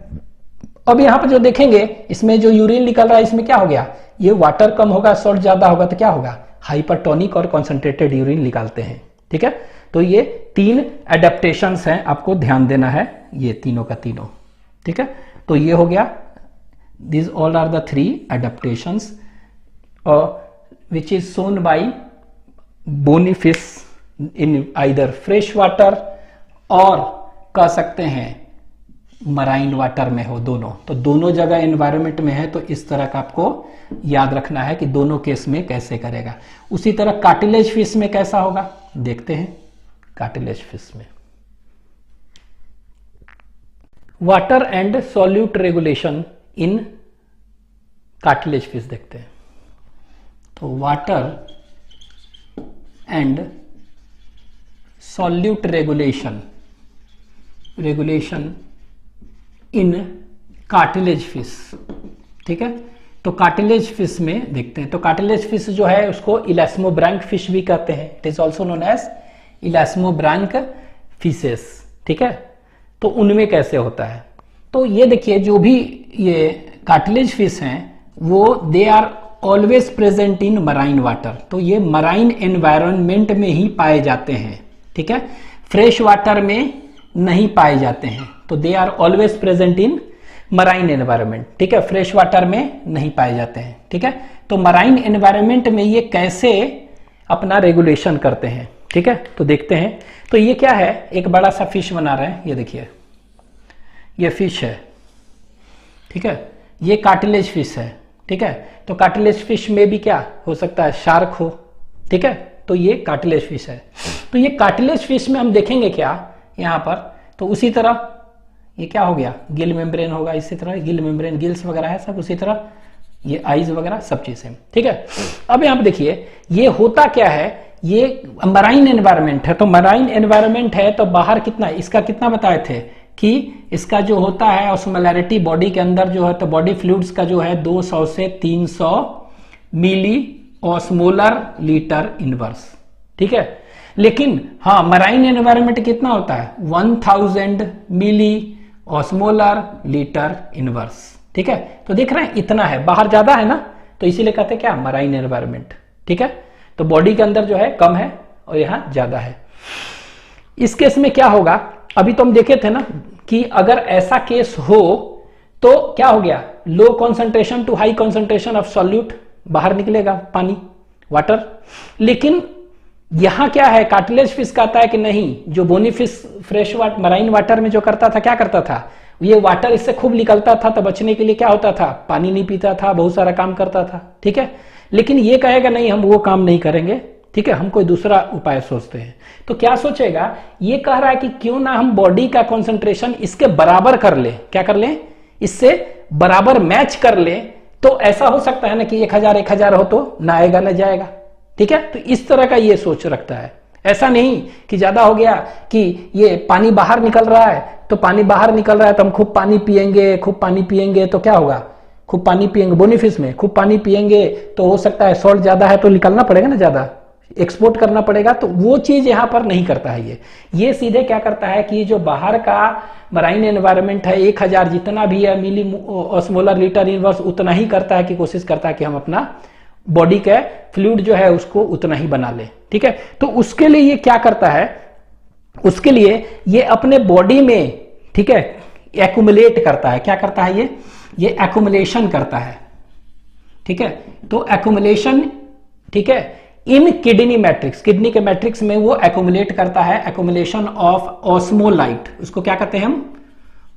S1: अब यहां पर जो देखेंगे इसमें जो यूरिन निकल रहा है इसमें क्या हो गया, ये वाटर कम होगा सॉल्ट ज्यादा होगा तो क्या होगा, हाइपरटोनिक और कॉन्सेंट्रेटेड यूरिन निकालते हैं, ठीक है। तो ये 3 एडेप्टेशंस हैं, आपको ध्यान देना है, ये तीनों का तीनों, ठीक है। तो ये हो गया, this all are the 3 adaptations which is shown by bony fish in either fresh water और कह सकते हैं मराइन वाटर में हो, दोनों, तो दोनों जगह एनवायरनमेंट में है, तो इस तरह का आपको याद रखना है कि दोनों केस में कैसे करेगा। उसी तरह कार्टिलेज फिश में कैसा होगा, देखते हैं कार्टिलेज फिश में water and solute regulation in cartilage fish देखते हैं। तो water and solute regulation in cartilage fish, ठीक है। तो कार्टिलेज फिश में देखते हैं, तो कार्टिलेज फिश जो है उसको इलास्मोब्रैंक फिश भी कहते हैं, it is also known as elasmobranch fishes, ठीक है। तो उनमें कैसे होता है, तो ये देखिए जो भी ये कार्टिलेज फिश हैं वो they are always present in marine water, तो ये मराइन एनवायरनमेंट में ही पाए जाते हैं, ठीक है, फ्रेश वाटर में नहीं पाए जाते हैं, तो they are always present in marine environment, ठीक है, फ्रेश वाटर में नहीं पाए जाते हैं, ठीक है। तो मराइन एनवायरनमेंट में ये कैसे अपना रेगुलेशन करते हैं, ठीक है, तो देखते हैं। तो ये क्या है, एक बड़ा सा फिश बना रहे हैं, ये देखिए ये फिश है, ठीक है, ये कार्टिलेज फिश है, ठीक है। तो कार्टिलेज फिश में भी क्या हो सकता है, शार्क हो, ठीक है, तो ये कार्टिलेज फिश है। तो ये कार्टिलेज फिश में हम देखेंगे क्या यहां पर, तो उसी तरह ये क्या हो गया, गिल मेम्ब्रेन होगा, इसी तरह गिल मेम्ब्रेन, गिल्स वगैरह है सब उसी तरह, ये आईज वगैरह सब चीजें, ठीक है। अब यहां पर देखिए ये होता क्या है, ये मराइन एनवायरनमेंट है, तो मराइन एनवायरनमेंट है तो बाहर कितना, इसका कितना बताए थे कि इसका जो होता है ऑस्मोलैरिटी बॉडी के अंदर जो है, तो बॉडी फ्लूइड्स का जो है 200 से 300 मिली ऑस्मोलर लीटर इनवर्स, ठीक है। लेकिन हाँ मराइन एनवायरनमेंट कितना होता है 1000 मिली ऑस्मोलर लीटर इनवर्स, ठीक है। तो देख रहे हैं इतना है, बाहर ज्यादा है ना, तो इसीलिए कहते हैं क्या मराइन एनवायरनमेंट, ठीक है। तो बॉडी के अंदर जो है कम है और यहां ज्यादा है। इस केस में क्या होगा, अभी तो हम देखे थे ना कि अगर ऐसा केस हो तो क्या हो गया, low concentration to high concentration of solute, बाहर निकलेगा पानी, वाटर। लेकिन यहां क्या है, कार्टिलेज फिश कहता है कि नहीं, जो bony fish fresh water marine water में जो करता था, क्या करता था, ये वाटर इससे खूब निकलता था, तो बचने के लिए क्या होता था, पानी नहीं पीता था, बहुत सारा काम करता था, ठीक है। लेकिन ये कहेगा नहीं हम वो काम नहीं करेंगे, ठीक है, हम कोई दूसरा उपाय सोचते हैं। तो क्या सोचेगा, ये कह रहा है कि क्यों ना हम बॉडी का कंसंट्रेशन इसके बराबर कर ले, क्या कर ले, इससे बराबर मैच कर ले, तो ऐसा हो सकता है ना कि 1000 हो तो ना आएगा ना जाएगा, ठीक है। तो इस तरह का ये सोच रखता है, ऐसा नहीं कि ज्यादा हो गया कि ये पानी बाहर निकल रहा है, तो पानी बाहर निकल रहा है तो हम खूब पानी पिएंगे, खूब पानी पिएंगे तो क्या होगा, खूब पानी पिएंगे, बोनीफिश में खूब पानी पिएंगे तो हो सकता है सॉल्ट ज्यादा है तो निकलना पड़ेगा ना, ज्यादा एक्सपोर्ट करना पड़ेगा, तो वो चीज यहां पर नहीं करता है। ये सीधे क्या करता है कि जो बाहर का मराइन एनवायरनमेंट है 1000 जितना भी है मिली ऑस्मोलर लीटर इनवर्स, उतना ही करता है कि कोशिश करता है कि हम अपना बॉडी का फ्लूइड जो है उसको उतना ही बना ले, ठीक है। तो उसके लिए ये क्या करता है, उसके लिए ये अपने बॉडी में, ठीक है, एक्युमुलेट करता है, क्या करता है ये एक्युमुलेशन करता है, ठीक है। तो एक्युमुलेशन, ठीक है, इन किडनी मैट्रिक्स, किडनी के मैट्रिक्स में वो एक्युमुलेट करता है, एक्युमुलेशन ऑफ ऑस्मोलाइट, उसको क्या कहते हैं हम,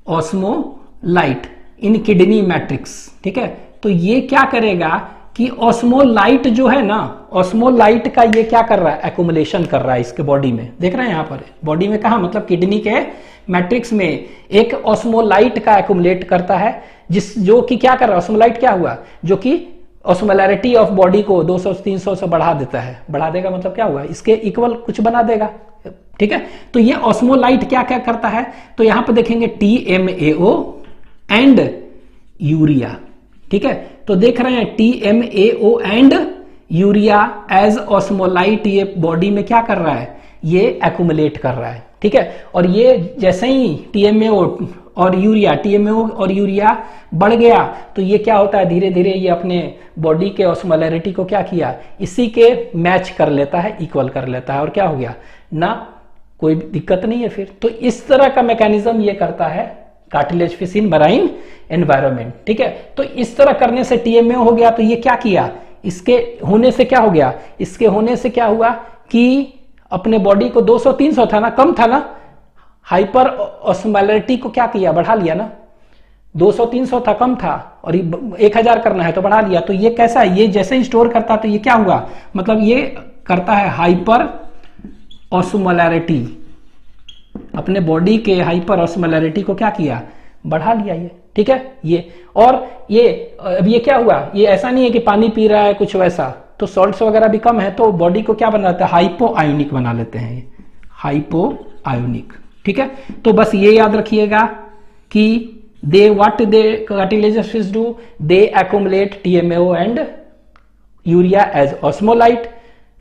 S1: ऑस्मोलाइट इन किडनी मैट्रिक्स, ठीक है। तो ये क्या करेगा कि ऑस्मोलाइट जो है ना, ऑस्मोलाइट का ये क्या कर रहा है, एक्युमुलेशन कर रहा है इसके बॉडी में, देख रहे हैं यहां पर बॉडी में, कहा मतलब किडनी के मैट्रिक्स में एक ऑस्मोलाइट का एक्युमुलेट करता है, जो कि क्या कर रहा है, ऑस्मोलाइट क्या हुआ, जो कि ऑस्मोलैरिटी ऑफ बॉडी को 200-300 से बढ़ा देता है, बढ़ा देगा मतलब क्या हुआ, इसके इक्वल कुछ बना देगा, ठीक है। तो ये ऑस्मोलाइट क्या क्या करता है, तो यहां पर देखेंगे TMAO एंड यूरिया, ठीक है। तो देख रहे हैं TMAO and urea as osmolyte, ये बॉडी में क्या कर रहा है, ये एक्युमुलेट कर रहा है, ठीक है। और ये जैसे ही TMAO और यूरिया, TMAO और यूरिया बढ़ गया तो ये क्या होता है, धीरे धीरे ये अपने बॉडी के ऑस्मोलैरिटी को क्या किया, इसी के मैच कर लेता है, इक्वल कर लेता है, और क्या हो गया ना, कोई दिक्कत नहीं है फिर। तो इस तरह का मैकेनिज्म ये करता है cartilage fish in marine environment, ठीक है। तो इस तरह करने से TMAO हो गया, तो ये क्या किया, इसके होने से क्या हो गया, इसके होने से क्या हुआ कि अपने बॉडी को 200-300 था ना, कम था ना, हाइपर ऑस्मोलैरिटी को क्या किया, बढ़ा लिया ना, 200-300 था, कम था, और 1000 करना है तो बढ़ा लिया। तो ये कैसा है, ये जैसे ही स्टोर करता तो ये क्या हुआ, मतलब ये करता है हाइपर ऑस्मोलैरिटी, अपने बॉडी के हाइपर ऑस्मोलैरिटी को क्या किया, बढ़ा लिया ये, ठीक है। ये और ये अब ये क्या हुआ, ये ऐसा नहीं है कि पानी पी रहा है कुछ वैसा, तो सॉल्ट्स वगैरह भी कम है, तो बॉडी को क्या बना लेता है, हाइपो आयोनिक बना लेते हैं, हाइपो आयोनिक, ठीक है। तो बस ये याद रखिएगा कि they cartilaginous fish do, they accumulate TMAO and urea as osmolyte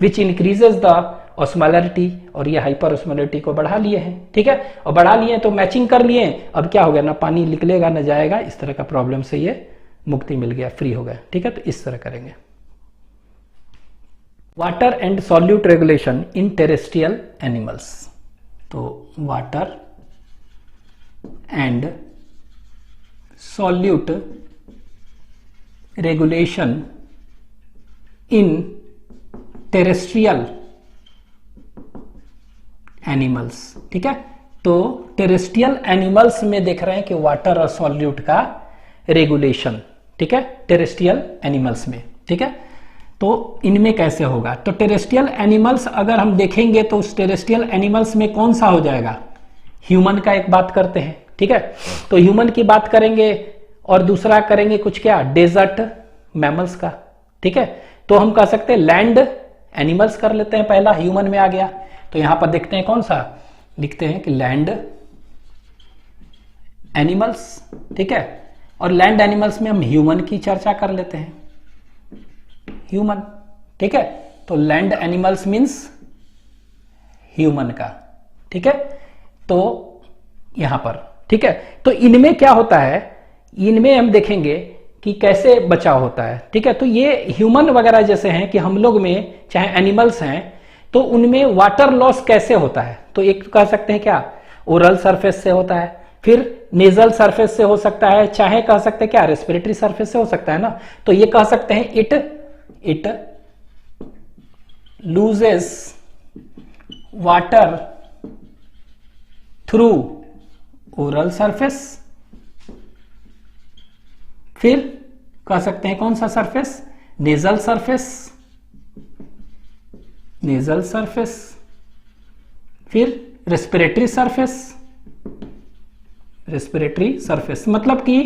S1: which increases the osmolarity, और ये हाइपर ऑस्मोलैरिटी को बढ़ा लिए हैं, ठीक है। और बढ़ा लिए तो मैचिंग कर लिए, अब क्या हो गया ना, पानी निकलेगा ना जाएगा, इस तरह का प्रॉब्लम से ये मुक्ति मिल गया, फ्री हो गया, ठीक है। तो इस तरह करेंगे। Water and solute regulation in terrestrial animals, तो water and solute regulation in terrestrial animals, ठीक है। तो टेरेस्ट्रियल एनिमल्स में देख रहे हैं कि वाटर और सॉल्यूट का रेगुलेशन, ठीक है, टेरेस्ट्रियल एनिमल्स में, ठीक है। तो इनमें कैसे होगा? तो टेरेस्ट्रियल एनिमल्स अगर हम देखेंगे तो उस टेरेस्ट्रियल एनिमल्स में कौन सा हो जाएगा? ह्यूमन का एक बात करते हैं, ठीक है। तो ह्यूमन की बात करेंगे और दूसरा करेंगे कुछ क्या, डेजर्ट मैमल्स का, ठीक है। तो हम कह सकते हैं लैंड एनिमल्स कर लेते हैं, पहला ह्यूमन में आ गया। तो यहां पर देखते हैं कौन सा, लिखते हैं कि लैंड एनिमल्स, ठीक है। और लैंड एनिमल्स में हम ह्यूमन की चर्चा कर लेते हैं, ह्यूमन, ठीक है। तो लैंड एनिमल्स मीन्स ह्यूमन का, ठीक है। तो यहां पर, ठीक है। तो इनमें क्या होता है, इनमें हम देखेंगे कि कैसे बचाव होता है, ठीक है। तो ये ह्यूमन वगैरह जैसे हैं कि हम लोग में चाहे एनिमल्स हैं तो उनमें वाटर लॉस कैसे होता है? तो एक कह सकते हैं क्या, ओरल सरफेस से होता है, फिर नेजल सरफेस से हो सकता है, चाहे कह सकते हैं क्या, रेस्पिरेटरी सरफेस से हो सकता है ना। तो ये कह सकते हैं it loses water through oral surface, फिर कह सकते हैं कौन सा surface, nasal surface, nasal surface, फिर रेस्पिरेटरी सरफेस, रेस्पिरेटरी सरफेस। मतलब कि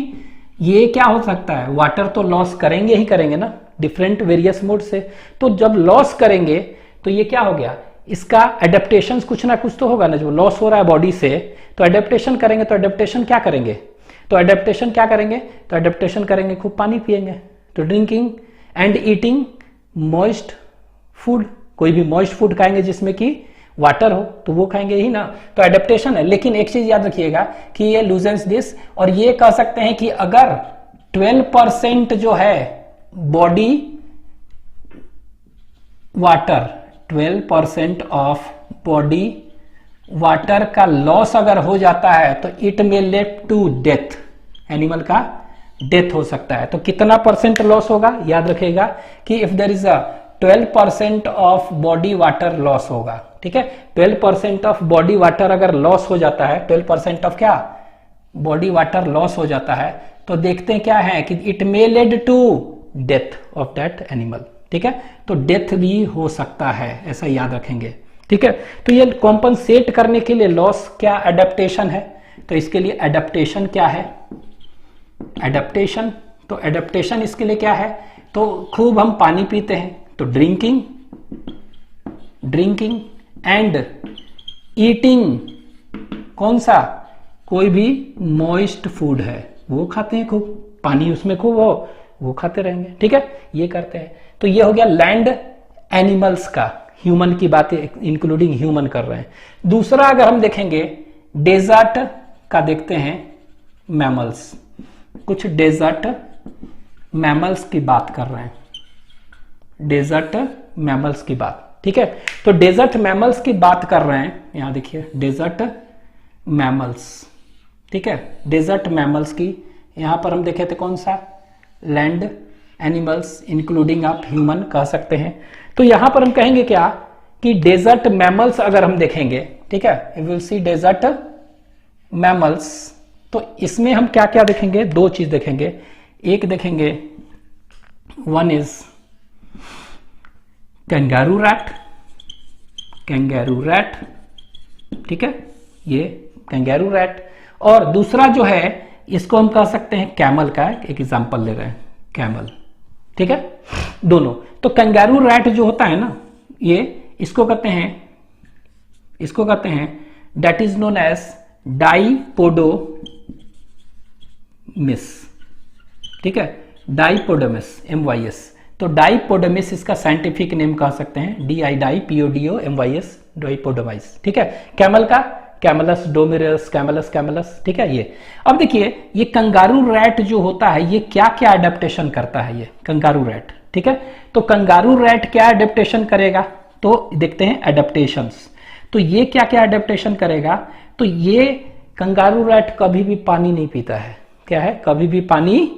S1: ये क्या हो सकता है, वाटर तो लॉस करेंगे ही करेंगे ना, डिफरेंट वेरियस मोड से। तो जब लॉस करेंगे तो ये क्या हो गया, इसका एडेप्टेशन कुछ ना कुछ तो होगा ना, जो लॉस हो रहा है बॉडी से, तो एडेप्टेशन करेंगे। तो एडेप्टेशन क्या करेंगे, तो एडेप्टेशन क्या करेंगे, तो एडेप्टेशन करेंगे खूब पानी पिएंगे। तो drinking and eating moist food, कोई भी मॉइस्ट फूड खाएंगे जिसमें कि वाटर हो तो वो खाएंगे ही ना। तो एडेप्टेशन है। लेकिन एक चीज याद रखिएगा कि ये लूजेंस दिस, और ये कह सकते हैं कि अगर 12% जो है body water, 12% of body water का लॉस अगर हो जाता है तो it may lead to death, animal का डेथ हो सकता है। तो कितना परसेंट लॉस होगा, याद रखिएगा कि if there is a 12% of body water loss होगा, ठीक है। 12% ऑफ बॉडी वाटर अगर लॉस हो जाता है, 12% ऑफ क्या, बॉडी वाटर लॉस हो जाता है, तो देखते हैं क्या है कि it may lead to death of that animal, ठीक है। तो डेथ भी हो सकता है, ऐसा याद रखेंगे, ठीक है। तो ये कॉम्पनसेट करने के लिए लॉस क्या, एडेप्टेशन है। तो इसके लिए एडेप्टेशन क्या है, एडेप्टेशन, तो एडेप्टेशन इसके लिए क्या है, तो खूब हम पानी पीते हैं, तो ड्रिंकिंग एंड ईटिंग, कौन सा, कोई भी मॉइस्ट फूड है वो खाते हैं, खूब पानी उसमें खूब हो, वो खाते रहेंगे, ठीक है। ये करते हैं। तो ये हो गया लैंड एनिमल्स का, ह्यूमन की बातें इंक्लूडिंग ह्यूमन कर रहे हैं। दूसरा अगर हम देखेंगे डेजर्ट का, देखते हैं मैमल्स, कुछ डेजर्ट मैमल्स की बात कर रहे हैं, डेजर्ट मैमल्स की बात, ठीक है। तो डेजर्ट मैमल्स की बात कर रहे हैं, यहां देखिए डेजर्ट मैमल्स, ठीक है। डेजर्ट मैमल्स की यहां पर हम देखे थे कौन सा, लैंड एनिमल्स इंक्लूडिंग आप ह्यूमन कह सकते हैं। तो यहां पर हम कहेंगे क्या कि डेजर्ट मैमल्स अगर हम देखेंगे, ठीक है, we will see desert mammals, तो इसमें हम क्या क्या देखेंगे, दो चीज देखेंगे। एक देखेंगे, one is kangaroo rat, kangaroo rat, ठीक है, ये कैंगारू रैट। और दूसरा जो है इसको हम कह सकते हैं कैमल का, एक एग्जांपल ले रहे हैं, कैमल, ठीक है, दोनों। तो कैंगारू रैट जो होता है ना, ये इसको कहते हैं दैट इज नोन एज डाइपोडोमिस, ठीक है, डाइपोडोमिस, MYS। तो डाइपोडोमिस इसका साइंटिफिक नेम कह सकते हैं, DIPODOMYS, डाइपोडोमाइस, ठीक है। कैमल का कैमलस डोमिरस, कैमलस, ठीक है। ये अब देखिए, ये कंगारू रैट जो होता है ये क्या क्या एडेप्टेशन करता है, ये कंगारू रैट, ठीक है। तो कंगारू रैट क्या एडेप्टेशन करेगा, तो देखते हैं एडेप्टेशंस। तो ये क्या क्या एडेप्टेशन करेगा, तो ये कंगारू रैट कभी भी पानी नहीं पीता है, क्या है, कभी भी पानी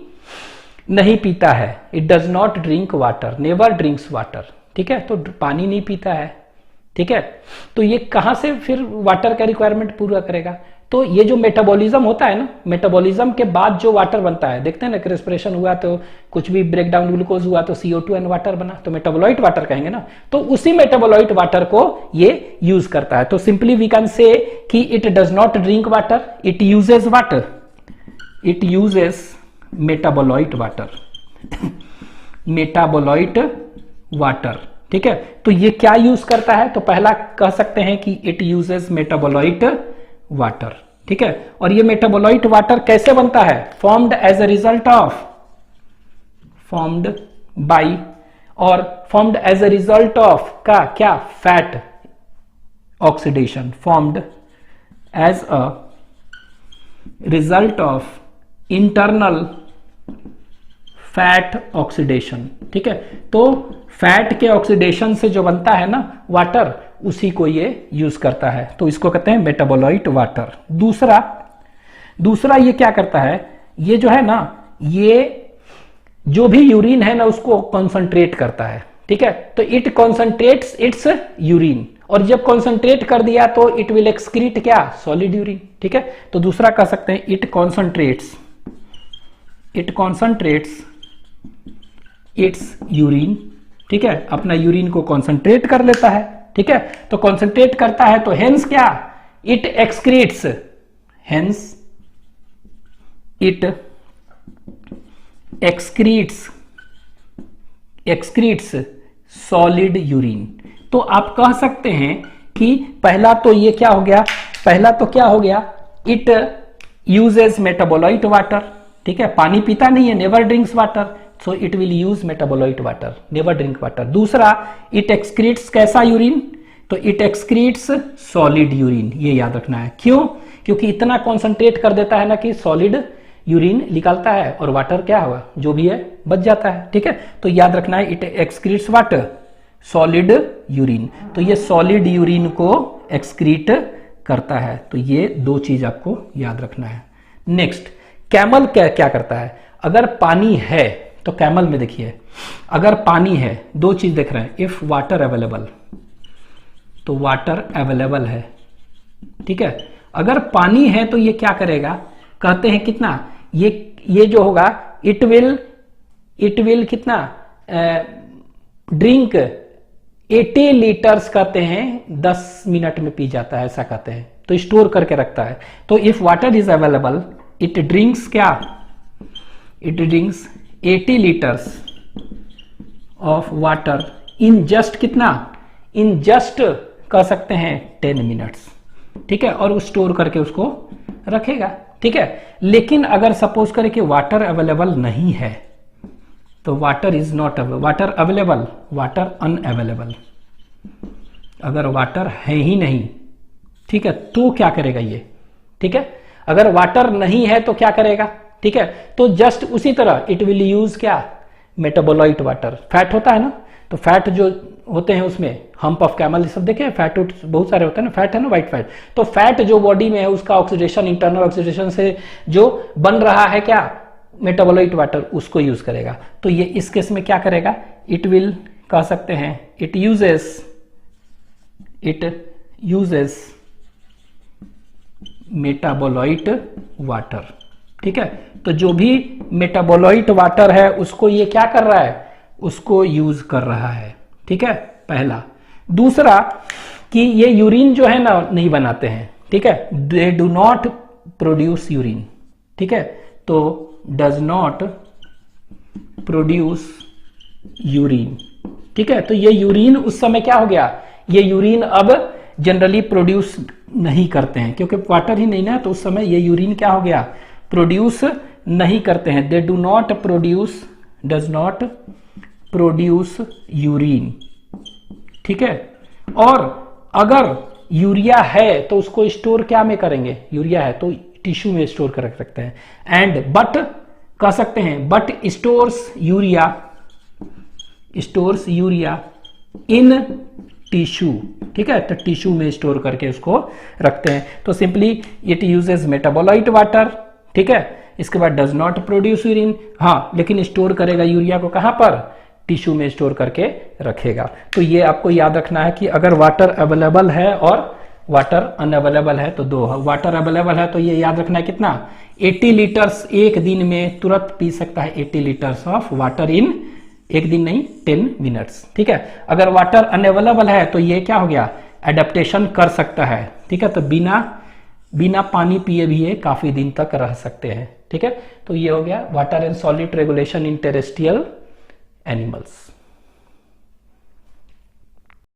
S1: नहीं पीता है। It does not drink water, never drinks water, ठीक है। तो पानी नहीं पीता है, ठीक है। तो ये कहां से फिर वाटर का रिक्वायरमेंट पूरा करेगा, तो ये जो मेटाबॉलिज्म होता है ना, मेटाबॉलिज्म के बाद जो वाटर बनता है, देखते हैं ना, रेस्पिरेशन हुआ तो कुछ भी ब्रेक डाउन ग्लूकोज हुआ तो CO2 एंड वाटर बना, तो मेटाबोलाइट वाटर कहेंगे ना। तो उसी मेटाबोलाइट वाटर को ये यूज करता है। तो सिंपली वी कैन से कि it does not drink water, it uses water, it uses metabolite water, metabolite water. ठीक है, तो ये क्या यूज करता है? तो पहला कह सकते हैं कि इट यूजेस मेटाबोलाइट वाटर। ठीक है, और ये मेटाबोलाइट वाटर कैसे बनता है? Formed as a result of, formed by, और formed as a result of का क्या? Fat oxidation, formed as a result of internal fat oxidation. ठीक है, तो फैट के ऑक्सीडेशन से जो बनता है ना वाटर, उसी को ये यूज करता है, तो इसको कहते हैं मेटाबोलाइट वाटर। दूसरा ये क्या करता है? ये जो है ना, ये जो भी यूरिन है ना उसको कॉन्सेंट्रेट करता है। ठीक है, तो इट कॉन्सेंट्रेट्स इट्स यूरिन, और जब कॉन्सेंट्रेट कर दिया तो इट विल एक्सक्रीट क्या? Solid urine. ठीक है, तो दूसरा कह सकते हैं इट कॉन्सेंट्रेट्स इट्स यूरिन। ठीक है, अपना यूरिन को कॉन्सेंट्रेट कर लेता है। ठीक है, तो कॉन्सेंट्रेट करता है तो हेंस क्या? It excretes, hence it excretes solid urine. तो आप कह सकते हैं कि पहला तो ये क्या हो गया? पहला तो क्या हो गया? It uses metabolite water. ठीक है, पानी पीता नहीं है, never drinks water, so it will use metabolite water, never drink water. दूसरा, इट एक्सक्रीट्स कैसा यूरिन? तो इट एक्सक्रीट्स सॉलिड यूरिन। ये याद रखना है। क्यों? क्योंकि इतना कॉन्सेंट्रेट कर देता है ना कि सॉलिड यूरिन निकालता है, और वाटर क्या होगा? जो भी है बच जाता है। ठीक है, तो याद रखना है it excretes water, solid urine. तो ये सॉलिड यूरिन को एक्सक्रीट करता है। तो ये दो चीज आपको याद रखना है। नेक्स्ट, कैमल क्या करता है? अगर पानी है तो कैमल में देखिए, अगर पानी है, दो चीज देख रहे हैं, इफ वाटर अवेलेबल, तो वाटर अवेलेबल है। ठीक है, अगर पानी है तो ये क्या करेगा? कहते हैं कितना? ये जो होगा, इट विल कितना ड्रिंक 80 लीटर्स कहते हैं 10 मिनट में पी जाता है, ऐसा कहते हैं। तो स्टोर करके रखता है। तो if water is available, it drinks क्या? It drinks 80 litres of water in just कितना? इन जस्ट कह सकते हैं 10 मिनट्स। ठीक है, और स्टोर करके उसको रखेगा। ठीक है, लेकिन अगर सपोज करें कि वाटर अवेलेबल नहीं है, तो water is not water available, water unavailable. अगर वाटर है ही नहीं, ठीक है, तो क्या करेगा ये? ठीक है, अगर वाटर नहीं है तो क्या करेगा? ठीक है, तो जस्ट उसी तरह इट विल यूज क्या? Metabolite water. फैट होता है ना, तो फैट जो होते हैं उसमें हम्प ऑफ कैमल, सब देखे, फैट बहुत सारे होते हैं ना, फैट है ना, व्हाइट फैट। तो फैट जो बॉडी में है उसका ऑक्सीडेशन, इंटरनल ऑक्सीडेशन से जो बन रहा है क्या? मेटाबोलाइट वाटर, उसको यूज करेगा। तो ये इस केस में क्या करेगा? इट विल कह सकते हैं इट यूजेस मेटाबोलाइट वाटर। ठीक है, तो जो भी मेटाबोलाइट वाटर है उसको ये क्या कर रहा है? उसको यूज कर रहा है। ठीक है, पहला। दूसरा कि ये यूरिन जो है ना नहीं बनाते हैं। ठीक है, they do not produce urine. ठीक है, तो डज नॉट प्रोड्यूस यूरिन। ठीक है, तो ये यूरिन उस समय क्या हो गया? ये यूरिन अब जनरली प्रोड्यूस नहीं करते हैं, क्योंकि वाटर ही नहीं ना, तो उस समय ये यूरिन क्या हो गया? प्रोड्यूस नहीं करते हैं। They do not produce, does not produce urine. ठीक है, और अगर यूरिया है तो उसको स्टोर क्या में करेंगे? यूरिया है तो टिश्यू में स्टोर कर सकते हैं। एंड बट कह सकते हैं, but stores urea in tissue. ठीक है, तो टिश्यू में स्टोर करके उसको रखते हैं। तो simply it uses metabolite water. ठीक है, इसके बाद डज नॉट प्रोड्यूस यूरिन, हाँ, लेकिन स्टोर करेगा यूरिया को कहां पर? टिश्यू में स्टोर करके रखेगा। तो ये आपको याद रखना है कि अगर वाटर अवेलेबल है और वाटर अनअवेलेबल है तो 2, वाटर अवेलेबल है तो ये याद रखना है कितना, 80 लीटर्स एक दिन में तुरंत पी सकता है, 80 लीटर्स ऑफ वाटर इन, एक दिन नहीं 10 मिनट्स, ठीक है। अगर वाटर अनअवेलेबल है तो ये क्या हो गया, एडेप्टेशन कर सकता है, ठीक है। तो बिना पानी पिए भी ये काफी दिन तक रह सकते हैं, ठीक है। तो ये हो गया water and solid regulation in terrestrial animals.